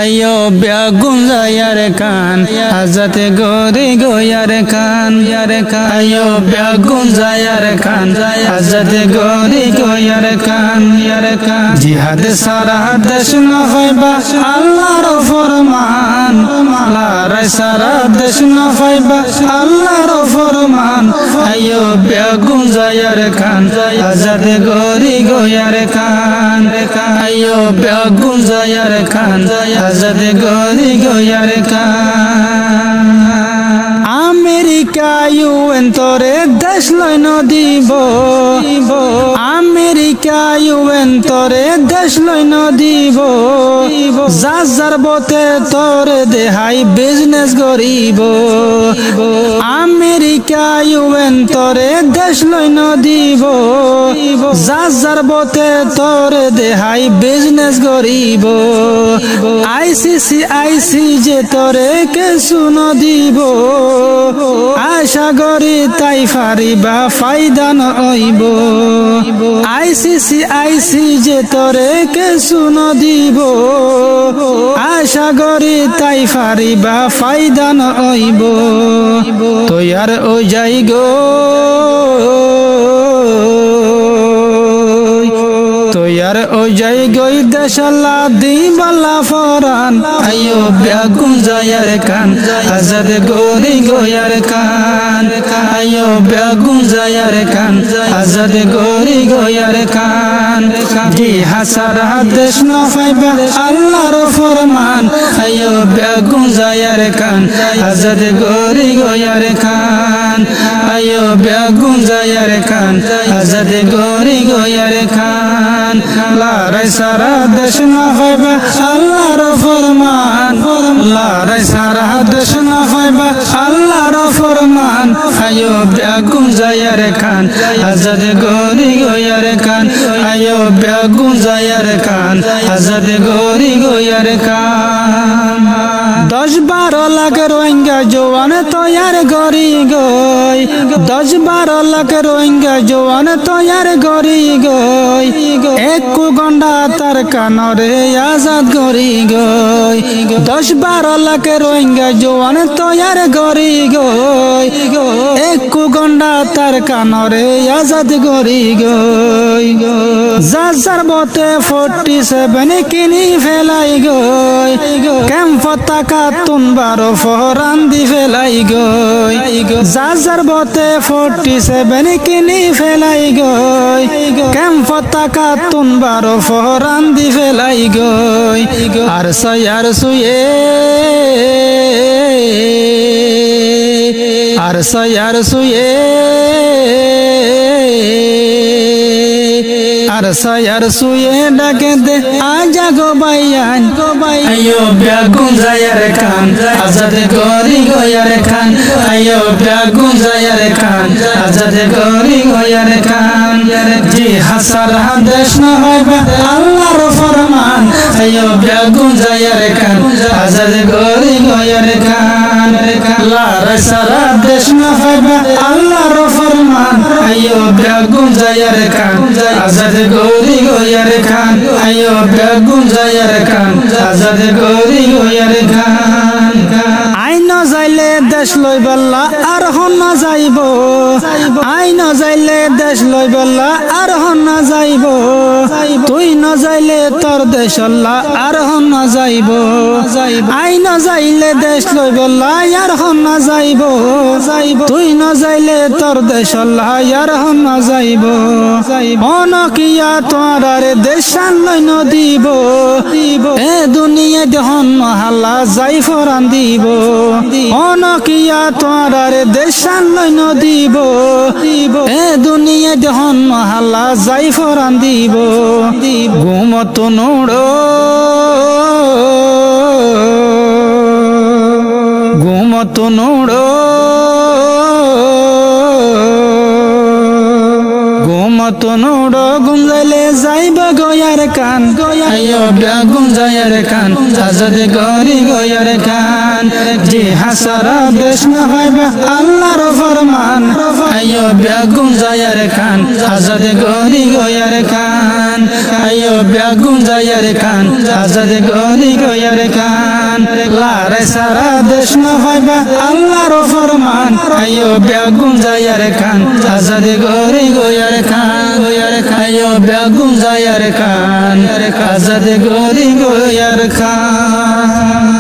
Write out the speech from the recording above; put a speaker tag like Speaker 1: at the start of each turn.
Speaker 1: আয়ো বেগুন যায়ার কান আজাতে গরি গোয়ার কান আয়ো বেগুন যায়ার কান আজাতে গরি গোয়ার কান জিহাদ সারা দেশ না হইবা আল্লাহর ফরমান লড়াই সারা দেশ না হইবা আল্লাহর ফরমান আয়ো বেগুন যায়ার কান আজাতে গরি গোয়ার কান আয়ো বেগুন যায়ার কান আজাদ গরি গোয়ার কান আমেরিকা ইউএন তোরে দেশ লয় নদিব আমেরিকা ইউএন তোরে দেশ লয় নদিব যার বতে তোরে দেহাই বিজনেস গরিব আমেরিকা ইউএন তোরে দেশ লয় নদিব যার বতে তোরে দেহাই বিজনেস গরিব আইসিসি যে তোরে কে শুনো দিব আশা করি তাই ফারিবা ফায়দা নইব আইসিসি যে তোরে কে শুনো দিব আশা করি তাই ফারিবা ফায়দা নইব তৈয়ার ও যাই গো তৈয়ার ও যাই গই দেশাল্লা দিবাল্লা ফরান আয়ো বেগুন যায়ার কান আজাদ গরি গোয়ার কান আয়ো বেগুন যায়ার কান আজাদ গরি গোয়ার কান জি হাসারা দেশ না পাইবা আল্লাহর ফরমান আয়ো বেগুন যায়ার কান আজাদ গরি গোয়ার কান আয়ো বেগুন যায়ার কান আজাদ গরি গোয়ার কান লড়াই সারা দেশ না হইবা আল্লাহর ফরমান লড়াই সারা দেশ না হইবা আল্লাহর ফরমান আয়ো বেগুন যায়ার কান আজাদ গরি গোয়ার কান আয়ো বেগুন যায়ার কান আজাদ গরি গোয়ার কান 10-12 লাখ রোহিঙ্গা জওয়ান তৈয়ার গরি গই 10-12 লাখ রোহিঙ্গা জওয়ান তৈয়ার গরি গই এক গন্ডা তার কানরে আজাদ গরি গই 10-12 লাখ রোহিঙ্গা জওয়ান তৈয়ার গরি গই এক গন্ডা তার কানরে আজাদ গরি গই যার বতে 47 কিনি ফেলাই গই কেম পতাকা তুন 12 ফরান দি ফেলাই গই যার বতে 47 কিনি ফেলাই গই কেম পতাকা তুন 12 ফরান দি ফেলাই গই আর সুয়ে আর সুয়ে আর সুয়ে ডাকে দে আজা গো বাইয়ান আয়ো বেগুন যায়ার কান আজাদ গরি গোয়ার কান আয়ো বেগুন যায়ার কান আজাদ গরি গোয়ার কান জি হাসার দেশ না হইবা আল্লাহর ফরমান আয়ো বেগুন যায়ার কান আজাদ গরি গোয়ার কান লড়াই সারা দেশ না হইবা আল্লাহর ফরমান আয়ো বেগুন যায়ার কান আজাদ গরি গোয়ার কান আয়ো বেগুন যায়ার কান আজাদ গরি গোয়ার কান আইন যাইলে দেশ লই বল্লা আর হন না যাইব আইন যাইলে দেশ লই বল্লা আর হন না যাইব তুই না যাইলে তোর দেশ আল্লাহ আর হন না যাইব আইন যাইলে দেশ লই বল্লা আর হন না যাইব তুই না যাইলে তোর দেশ আল্লাহ আর হন না যাইব অনকিয়া তোর দেশান লই ন দিব এ দুনিয়া দেহন হাল্লা যাই ফরান দিব অনকিয়া তোর দেশান লই ন দিব এ দুনিয়া দেহন হাল্লা যাই ফরান দিব ঘুমত নোড়ো ঘুমত নোড়ো ঘুমত নোড়ো গুঞ্জাইলে যাইব গোয়ার কান আইও বেগুন জায়ার কান আজাদ গরি গয়ার কান যে হাসারা দেশ না হইবে আল্লাহর ফরমান আইও বেগুন জায়ার কান আজাদ গরি গয়ার কান আইও বেগুন জায়ার কান আজাদ গরি গয়ার কান লারে সারা দেশ না হইবে আল্লাহর ফরমান আইও বেগুন জায়ার কান আজাদ গরি গয়ার কান আইও বেগুন জায়ার কান আজাদ গরি গয়ার কান